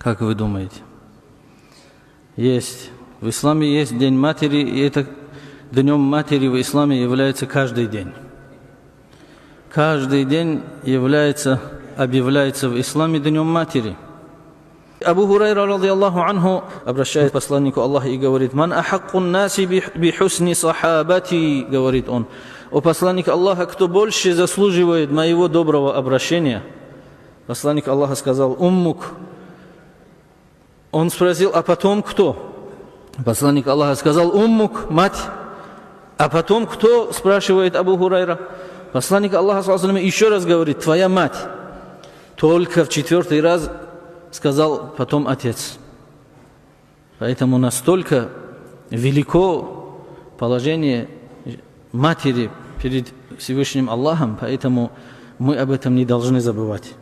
Как вы думаете? Есть. В исламе есть День матери, и это Днем матери в исламе является каждый день. Каждый день объявляется в исламе Днем матери. Абу Хурайра, радiyallahu анху, обращается к посланнику Аллаха и говорит: «Ман ахаккун наси бихусни сахабати», говорит он: «О посланник Аллаха, кто больше заслуживает моего доброго обращения?» Посланник Аллаха сказал: «Уммук». Он спросил: «А потом кто?» Посланник Аллаха сказал: «Уммук», мать. «А потом кто?» спрашивает Абу Хурайра. Посланник Аллаха еще раз говорит: «Твоя мать». Только в 4-й раз сказал: «Потом отец». Поэтому настолько велико положение матери перед Всевышним Аллахом, поэтому мы об этом не должны забывать.